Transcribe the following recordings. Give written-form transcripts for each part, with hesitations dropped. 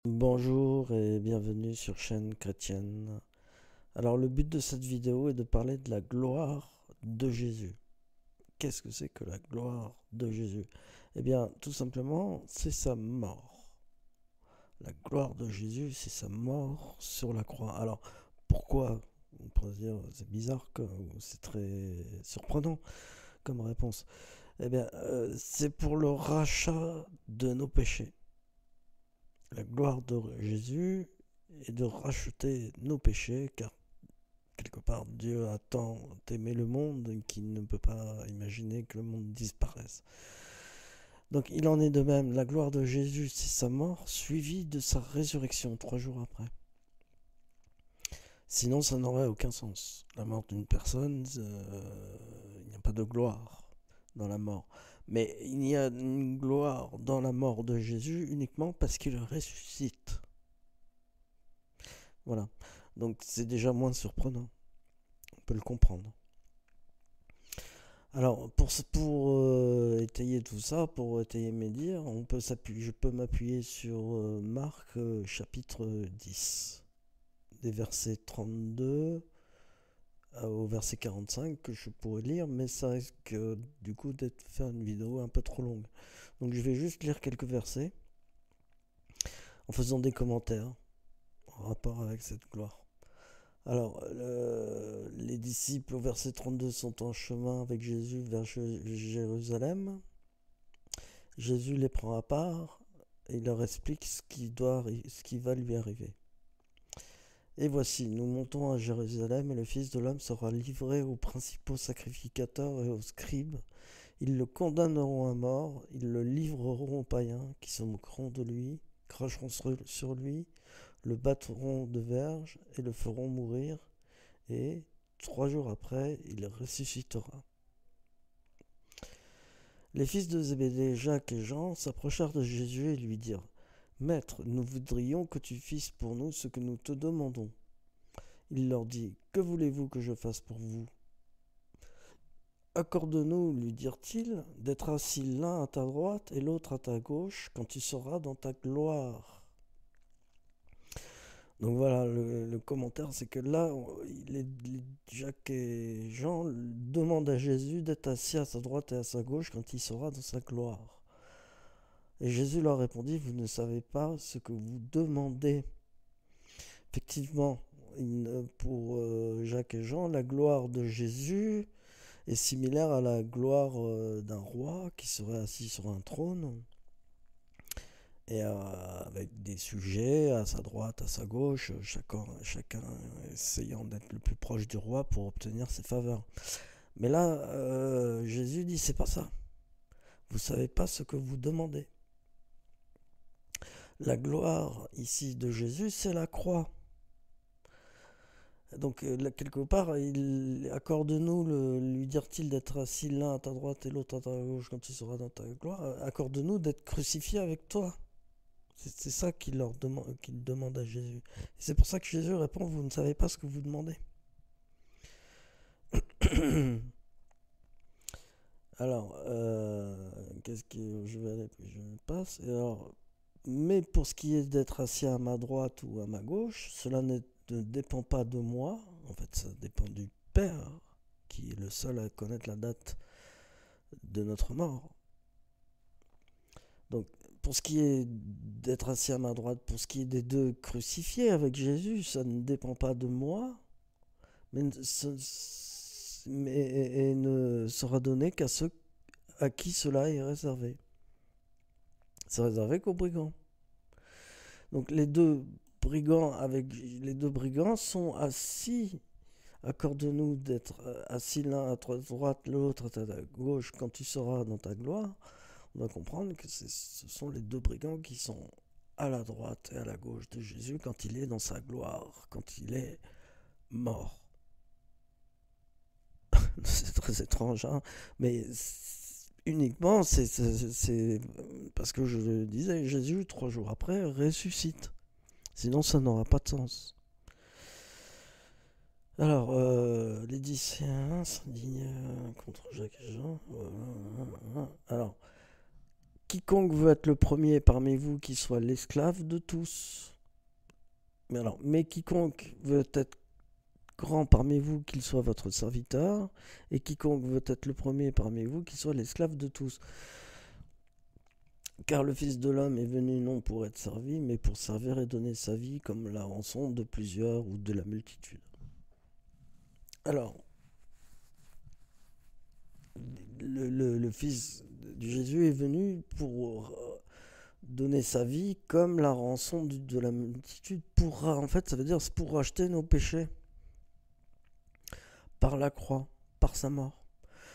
Bonjour et bienvenue sur chaîne chrétienne. Alors le but de cette vidéo est de parler de la gloire de Jésus. Qu'est-ce que c'est que la gloire de Jésus? Eh bien, tout simplement, c'est sa mort. La gloire de Jésus, c'est sa mort sur la croix. Alors, pourquoi? On pourrait se dire, c'est bizarre, c'est très surprenant comme réponse. Eh bien, c'est pour le rachat de nos péchés. La gloire de Jésus est de racheter nos péchés, car quelque part Dieu a tant aimé le monde qu'il ne peut pas imaginer que le monde disparaisse. Donc il en est de même, la gloire de Jésus, c'est sa mort, suivie de sa résurrection 3 jours après. Sinon, ça n'aurait aucun sens. La mort d'une personne, il n'y a pas de gloire dans la mort. Mais il y a une gloire dans la mort de Jésus uniquement parce qu'il ressuscite. Voilà. Donc c'est déjà moins surprenant. On peut le comprendre. Alors, étayer tout ça, pour étayer mes dires, je peux m'appuyer sur Marc chapitre 10, des versets 32 au verset 45 que je pourrais lire, mais ça risque du coup d'être faire une vidéo un peu trop longue. Donc je vais juste lire quelques versets en faisant des commentaires en rapport avec cette gloire. Alors, les disciples au verset 32 sont en chemin avec Jésus vers Jérusalem. Jésus les prend à part et il leur explique ce qui va lui arriver. Et voici, nous montons à Jérusalem et le Fils de l'homme sera livré aux principaux sacrificateurs et aux scribes. Ils le condamneront à mort, ils le livreront aux païens qui se moqueront de lui, cracheront sur lui, le battront de verge et le feront mourir. Et 3 jours après, il ressuscitera. Les fils de Zébédée, Jacques et Jean, s'approchèrent de Jésus et lui dirent: Maître, nous voudrions que tu fasses pour nous ce que nous te demandons. Il leur dit: Que voulez-vous que je fasse pour vous? Accorde-nous, lui dirent-ils, d'être assis l'un à ta droite et l'autre à ta gauche quand tu seras dans ta gloire. Donc voilà, le commentaire, c'est que là, Jacques et Jean demandent à Jésus d'être assis à sa droite et à sa gauche quand il sera dans sa gloire. Et Jésus leur répondit: Vous ne savez pas ce que vous demandez. Effectivement, pour Jacques et Jean, la gloire de Jésus est similaire à la gloire d'un roi qui serait assis sur un trône et avec des sujets à sa droite, à sa gauche, chacun essayant d'être le plus proche du roi pour obtenir ses faveurs. Mais là, Jésus dit: c'est pas ça. Vous savez pas ce que vous demandez. La gloire ici de Jésus, c'est la croix. Donc là, quelque part, il accorde-nous, lui dire-t-il, d'être assis l'un à ta droite et l'autre à ta gauche quand tu seras dans ta gloire. Accorde-nous d'être crucifié avec toi. C'est ça qu'il demande à Jésus. Et c'est pour ça que Jésus répond: Vous ne savez pas ce que vous demandez. Alors, qu'est-ce que je vais aller, je passe. Alors, mais pour ce qui est d'être assis à ma droite ou à ma gauche, cela ne dépend pas de moi. En fait, ça dépend du Père, qui est le seul à connaître la date de notre mort. Donc, pour ce qui est d'être assis à ma droite, pour ce qui est des deux crucifiés avec Jésus, ça ne dépend pas de moi, mais et ne sera donné qu'à ceux à qui cela est réservé. C'est réservé qu'aux brigands. Donc les deux brigands sont assis. Accorde-nous d'être assis l'un à ta droite, l'autre à ta gauche quand tu seras dans ta gloire. On doit comprendre que ce sont les deux brigands qui sont à la droite et à la gauche de Jésus quand il est dans sa gloire, quand il est mort. C'est très étrange, hein, mais uniquement, c'est parce que je le disais, Jésus, 3 jours après, ressuscite. Sinon, ça n'aura pas de sens. Alors, les lycéens s'indignent contre Jacques et Jean. Alors, quiconque veut être le premier parmi vous, qui soit l'esclave de tous. Mais quiconque veut être grand parmi vous, qu'il soit votre serviteur, et quiconque veut être le premier parmi vous, qu'il soit l'esclave de tous. Car le Fils de l'homme est venu non pour être servi, mais pour servir et donner sa vie comme la rançon de plusieurs ou de la multitude. Alors, le Fils de Jésus est venu pour donner sa vie comme la rançon de la multitude. En fait, ça veut dire c'est pour racheter nos péchés par la croix, par sa mort.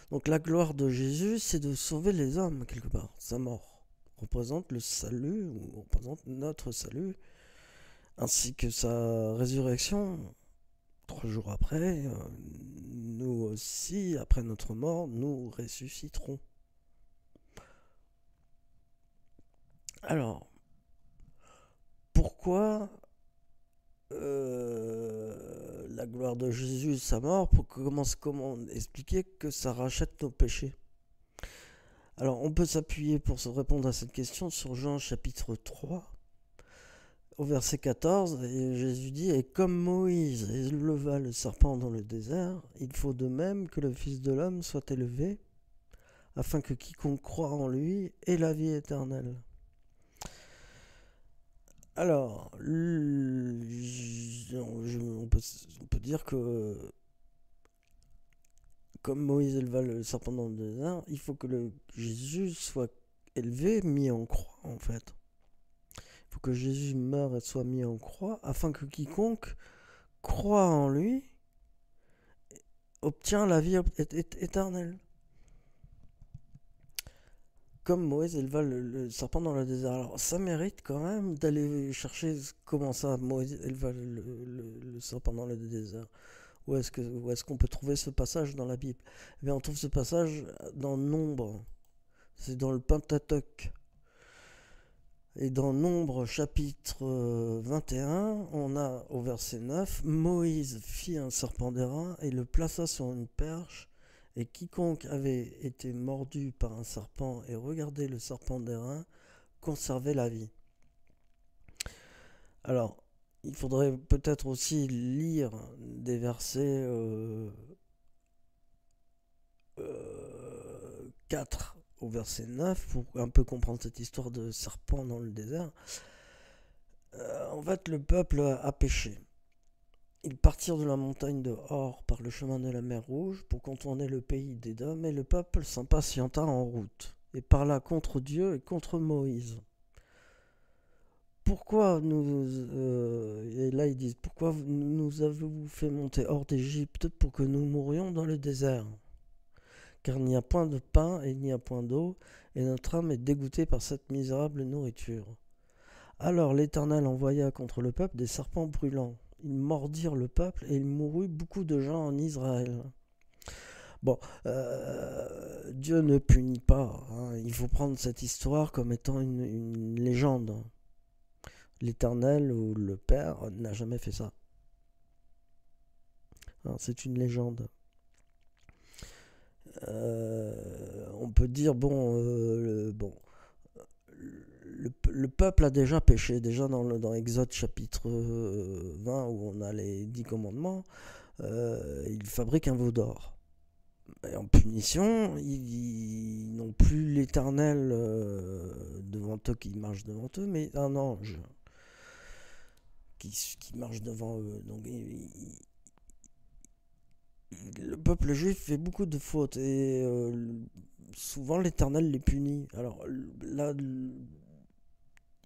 Donc la gloire de Jésus, c'est de sauver les hommes quelque part. Sa mort représente le salut, ou représente notre salut, ainsi que sa résurrection. 3 jours après, nous aussi, après notre mort, nous ressusciterons. Alors, pourquoi la gloire de Jésus, sa mort, comment expliquer que ça rachète nos péchés? Alors, on peut s'appuyer pour se répondre à cette question sur Jean chapitre 3, au verset 14, et Jésus dit « Et comme Moïse éleva le serpent dans le désert, il faut de même que le Fils de l'homme soit élevé, afin que quiconque croit en lui ait la vie éternelle. » Alors, on peut dire que comme Moïse éleva le serpent dans le désert, il faut que Jésus soit élevé, mis en croix en fait. Il faut que Jésus meure et soit mis en croix, afin que quiconque croit en lui obtient la vie éternelle. Comme Moïse éleva le serpent dans le désert. Alors ça mérite quand même d'aller chercher comment ça Moïse éleva le serpent dans le désert. Où est-ce qu'on peut trouver ce passage dans la Bible? Eh bien, on trouve ce passage dans Nombre. C'est dans le Pentateuque. Et dans Nombre chapitre 21, on a au verset 9, Moïse fit un serpent d'airain et le plaça sur une perche, et quiconque avait été mordu par un serpent et regardé le serpent d'airain conservait la vie. Alors, il faudrait peut-être aussi lire des versets 4 au verset 9 pour un peu comprendre cette histoire de serpent dans le désert. En fait, le peuple a péché. Ils partirent de la montagne de Hor par le chemin de la mer Rouge pour contourner le pays d'Édom, et le peuple s'impatienta en route et parla contre Dieu et contre Moïse. Pourquoi et là ils disent, pourquoi nous avez-vous fait monter hors d'Égypte pour que nous mourions dans le désert? Car il n'y a point de pain et il n'y a point d'eau, et notre âme est dégoûtée par cette misérable nourriture. Alors l'Éternel envoya contre le peuple des serpents brûlants. Ils mordirent le peuple et il mourut beaucoup de gens en Israël. Bon, Dieu ne punit pas. Hein. Il faut prendre cette histoire comme étant une légende. L'Éternel ou le Père n'a jamais fait ça. Hein, c'est une légende. On peut dire, le peuple a déjà péché, déjà dans Exode chapitre 20 où on a les 10 commandements, il fabrique un veau d'or. Et en punition, ils n'ont plus l'Éternel devant eux qui marche devant eux, mais un ange qui marche devant eux. Donc le peuple juif fait beaucoup de fautes et souvent l'Éternel les punit. Alors là,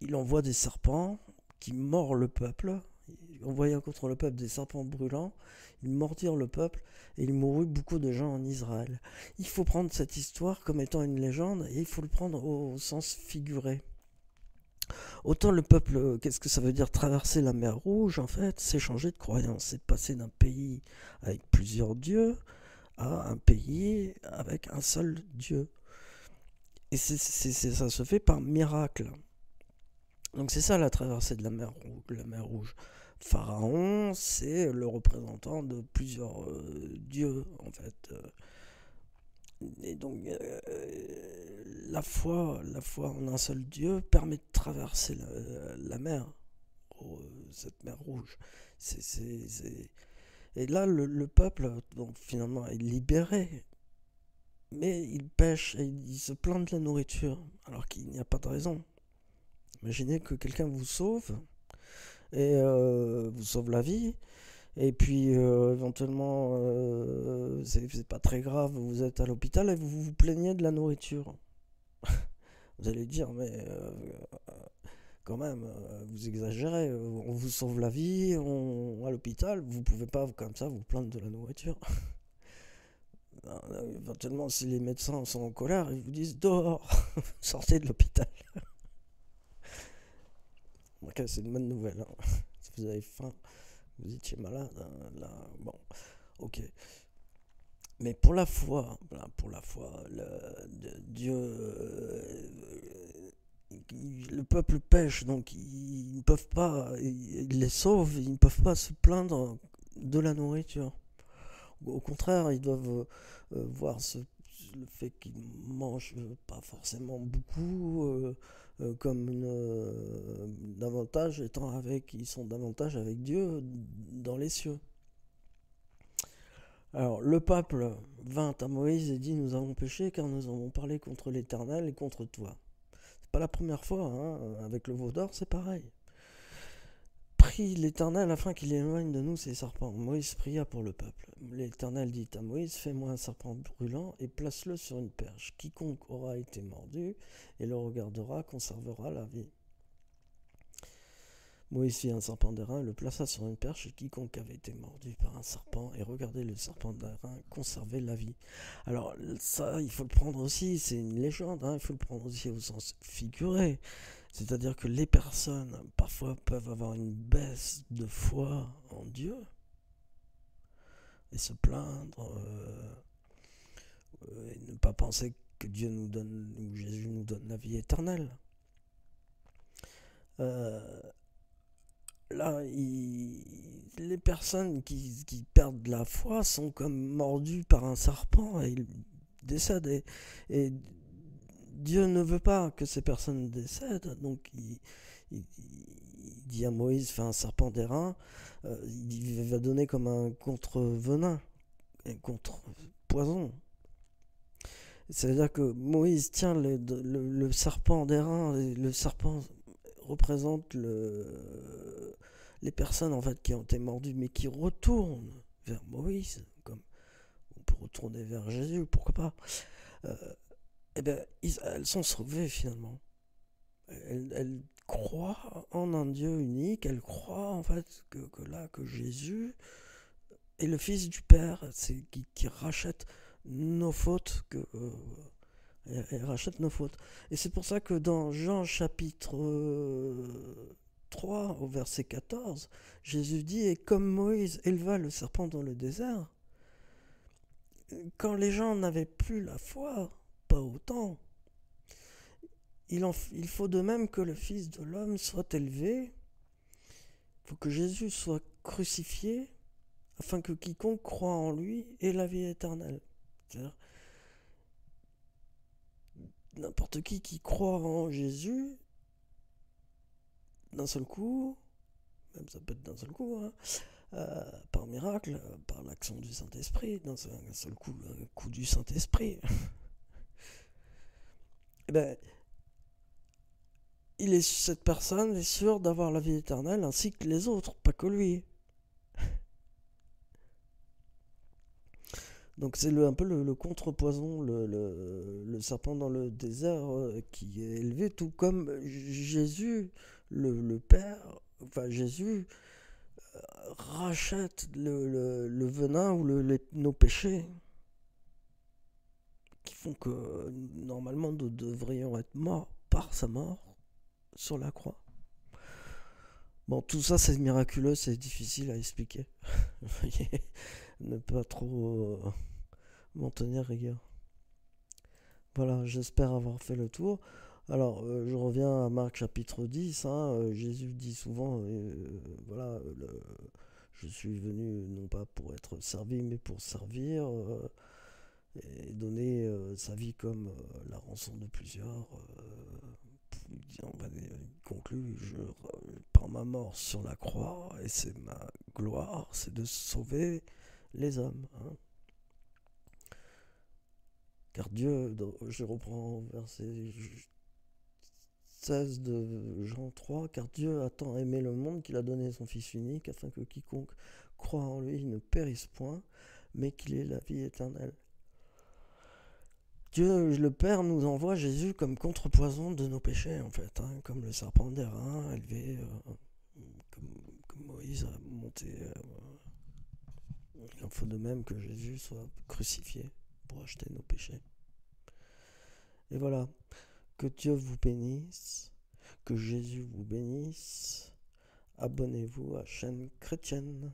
il envoie des serpents qui mordent le peuple. Envoyant contre le peuple des serpents brûlants, ils mordirent le peuple et il mourut beaucoup de gens en Israël. Il faut prendre cette histoire comme étant une légende et il faut le prendre au sens figuré. Autant le peuple, qu'est-ce que ça veut dire traverser la mer Rouge? En fait, c'est changer de croyance, c'est passer d'un pays avec plusieurs dieux à un pays avec un seul Dieu. Et ça se fait par miracle. Donc c'est ça la traversée de la mer Rouge. Pharaon, c'est le représentant de plusieurs dieux, en fait. Et donc, la foi en un seul Dieu permet de traverser la mer, cette mer rouge. Et là, le peuple, donc, finalement, est libéré, mais il pêche et il se plaint de la nourriture, alors qu'il n'y a pas de raison. Imaginez que quelqu'un vous sauve, et vous sauve la vie, et puis éventuellement, c'est pas très grave, vous êtes à l'hôpital et vous vous plaignez de la nourriture. Vous allez dire, mais quand même, vous exagérez, on vous sauve la vie, à l'hôpital, vous pouvez pas comme ça vous plaindre de la nourriture. Éventuellement, si les médecins sont en colère, ils vous disent dehors, sortez de l'hôpital. Ok, c'est une bonne nouvelle, hein. Si vous avez faim, vous étiez malade, hein, là, bon, ok. Mais pour la foi, Dieu, le peuple pêche, donc ils ne peuvent pas, il les sauve, ils ne peuvent pas se plaindre de la nourriture. Au contraire, ils doivent voir le fait qu'ils mangent pas forcément beaucoup comme davantage étant avec, ils sont davantage avec Dieu dans les cieux. Alors le peuple vint à Moïse et dit nous avons péché car nous avons parlé contre l'Éternel et contre toi. C'est pas la première fois, hein, avec le veau d'or c'est pareil. Prie l'Éternel afin qu'il éloigne de nous ces serpents. Moïse pria pour le peuple. L'Éternel dit à Moïse, fais-moi un serpent brûlant et place-le sur une perche. Quiconque aura été mordu et le regardera conservera la vie. Moïse fit un serpent d'airain, le plaça sur une perche, et quiconque avait été mordu par un serpent et regardait le serpent d'airain conservait la vie. Alors ça, il faut le prendre aussi, c'est une légende, hein, il faut le prendre aussi au sens figuré. C'est-à-dire que les personnes, parfois, peuvent avoir une baisse de foi en Dieu et se plaindre et ne pas penser que Dieu nous donne, ou Jésus nous donne la vie éternelle. Euh, Là, les personnes qui perdent la foi sont comme mordues par un serpent et ils décèdent. Et Dieu ne veut pas que ces personnes décèdent, donc il dit à Moïse, fais un serpent d'airain, il va donner comme un contre-venin, un contre-poison. Ça veut dire que Moïse tient le serpent d'airain, et le serpent représente les personnes en fait qui ont été mordues, mais qui retournent vers Moïse, comme on peut retourner vers Jésus, pourquoi pas. Euh, et bien, elles sont sauvées finalement. Elles croient en un Dieu unique, elles croient en fait que Jésus est le Fils du Père, c'est qui rachète nos fautes, elle rachète nos fautes. Et c'est pour ça que dans Jean chapitre 3 au verset 14, Jésus dit, et comme Moïse éleva le serpent dans le désert, quand les gens n'avaient plus la foi, pas autant, il faut de même que le Fils de l'homme soit élevé, il faut que Jésus soit crucifié, afin que quiconque croit en lui ait la vie éternelle. C'est-à-dire, n'importe qui croit en Jésus, d'un seul coup, même ça peut être d'un seul coup, hein, par miracle, par l'action du Saint-Esprit, d'un seul coup, un coup du Saint-Esprit, eh ben, cette personne est sûre d'avoir la vie éternelle ainsi que les autres, pas que lui. Donc c'est un peu le contrepoison, le serpent dans le désert qui est élevé, tout comme Jésus, le Père, enfin Jésus rachète le venin ou nos péchés qui font que normalement nous devrions être morts par sa mort sur la croix. Bon, tout ça c'est miraculeux, c'est difficile à expliquer. Veuillez ne pas trop m'en tenir rigueur. Voilà, j'espère avoir fait le tour. Alors, je reviens à Marc chapitre 10. Hein, Jésus dit souvent, voilà, je suis venu non pas pour être servi, mais pour servir. et donner sa vie comme la rançon de plusieurs. Il conclut, par ma mort sur la croix, et c'est ma gloire, c'est de sauver les hommes. Hein. Car Dieu, je reprends verset 16 de Jean 3, car Dieu a tant aimé le monde qu'il a donné son Fils unique, afin que quiconque croit en lui ne périsse point, mais qu'il ait la vie éternelle. Dieu, le Père, nous envoie Jésus comme contrepoison de nos péchés, en fait, hein, comme le serpent d'airain élevé, comme Moïse a monté. Il faut de même que Jésus soit crucifié pour acheter nos péchés. Et voilà, que Dieu vous bénisse, que Jésus vous bénisse. Abonnez-vous à Chaîne Chrétienne.